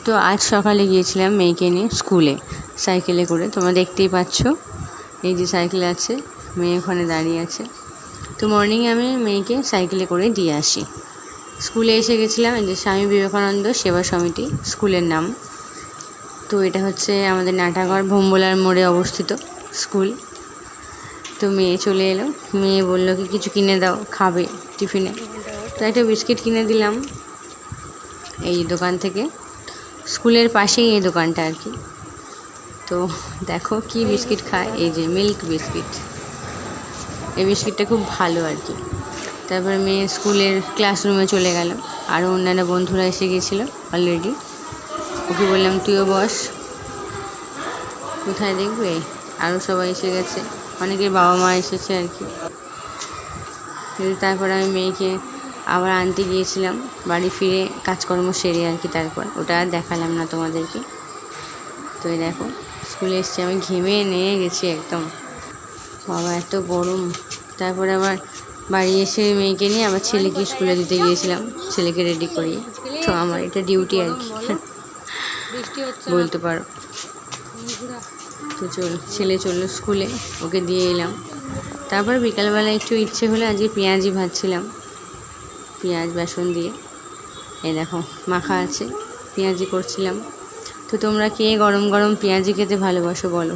তো আজ সকালে গিয়েছিলাম মেয়েকে নিয়ে স্কুলে সাইকেলে করে। তোমরা দেখতেই পাচ্ছ, এই যে সাইকেল আছে, মেয়ে ওখানে দাঁড়িয়ে আছে। তো মর্নিংয়ে আমি মেয়েকে সাইকেলে করে দিয়ে আসি। স্কুলে এসে গেছিলাম, এই যে স্বামী বিবেকানন্দ সেবা সমিতি স্কুলের নাম। তো এটা হচ্ছে আমাদের নাটাগড় ভোম্বলার মোড়ে অবস্থিত স্কুল। তো মেয়ে চলে এলো, মেয়ে বললো কি কিছু কিনে দাও, খাবে টিফিনে। তো একটা বিস্কিট কিনে দিলাম এই দোকান থেকে, স্কুলের পাশেই এই দোকানটা আর কি। তো দেখো কি বিস্কিট খায়, এই যে মিল্ক বিস্কিট। এই বিস্কিটটা খুব ভালো আর কি। তারপর মেয়ে স্কুলের ক্লাসরুমে চলে গেল, আরও অন্যান্য বন্ধুরা এসে গিয়েছিলো অলরেডি। ওকে বললাম তুইও বস। কোথায় দেখবে, আরও সবাই এসে গেছে, অনেকের বাবা মা এসেছে আর কি। তারপর আমি মেয়েকে আবার আনতে গিয়েছিলাম, বাড়ি ফিরে কাজকর্ম সেরে আর কি। তারপর ওটা আর দেখালাম না তোমাদেরকে। তো এই দেখো স্কুলে এসছি, আমি ঘেমে নিয়ে গেছি একদম, বাবা এত গরম। তারপর আবার বাড়ি এসে মেয়েকে নিয়ে আবার ছেলেকে স্কুলে দিতে গিয়েছিলাম, ছেলেকে রেডি করিয়ে। তো আমার এটা ডিউটি আর কি বলতে পারো। তো ছেলে চললো স্কুলে, ওকে দিয়ে এলাম। তারপর বিকালবেলা একটু ইচ্ছে হলে আজকে পেঁয়াজি ভাজছিলাম, পেঁয়াজ বেসন দিয়ে। এই দেখো মাখা আছে, পেঁয়াজি করছিলাম। তো তোমরা কে গরম গরম পেঁয়াজি খেতে ভালোবাসো বলো?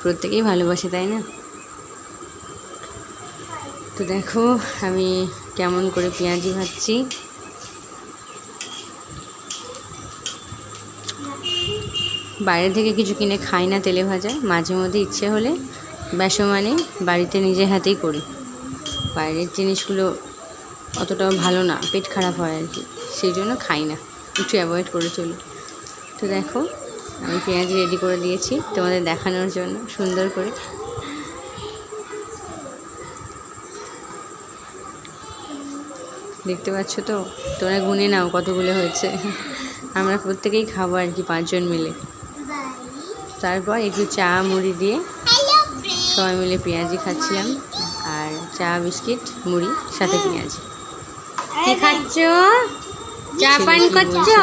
প্রত্যেকেই ভালোবাসে, তাই না? তো দেখো আমি কেমন করে পেঁয়াজি ভাজছি। বাইরে থেকে কিছু কিনে খাই না তেলে ভাজা, মাঝে মধ্যে ইচ্ছে হলে বেসমানে বাড়িতে নিজের হাতেই করি। বাইরের জিনিসগুলো অতটাও ভালো না, পেট খারাপ হয় আর কি, সেই জন্য খাই না, একটু অ্যাভয়েড করে চলি। তো দেখো আমি পেঁয়াজি রেডি করে দিয়েছি তোমাদের দেখানোর জন্য সুন্দর করে। দেখতে পাচ্ছ তো, তোমরা গুনে নাও কতগুলো হয়েছে। আমরা প্রত্যেকেই খাবো আর কি, 5 জন মিলে। তারপর একটু চা মুড়ি দিয়ে সবাই মিলে পেঁয়াজি খাচ্ছিলাম, আর চা বিস্কিট মুড়ি সাথে পেঁয়াজি। কি খাচ্ছ? চা পান করছো?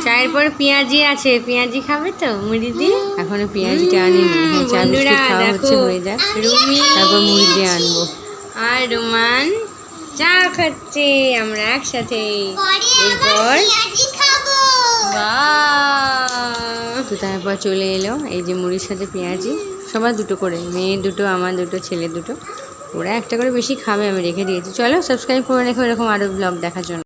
চায়ের পর পেঁয়াজি আছে, পেঁয়াজি খাবে তো মুড়ি দিয়ে? এখনো পেঁয়াজিটা আনিনি, চা বিস্কিট খাওয়া হচ্ছে, হয়ে যাক, তারপর মুড়ি দিয়ে আনবো। আর রোমান চা খাচ্ছে, আমরা একসাথে। এরপর তো তারপর চলে এলো এই যে মুড়ির সাথে পেঁয়াজি, সবার দুটো করে, মেয়ে দুটো, আমার দুটো, ছেলে দুটো। ওরা একটা করে বেশি খাবে, আমি রেখে দিয়েছি। চলো সাবস্ক্রাইব করে রেখো এরকম আরও ব্লগ দেখার জন্য।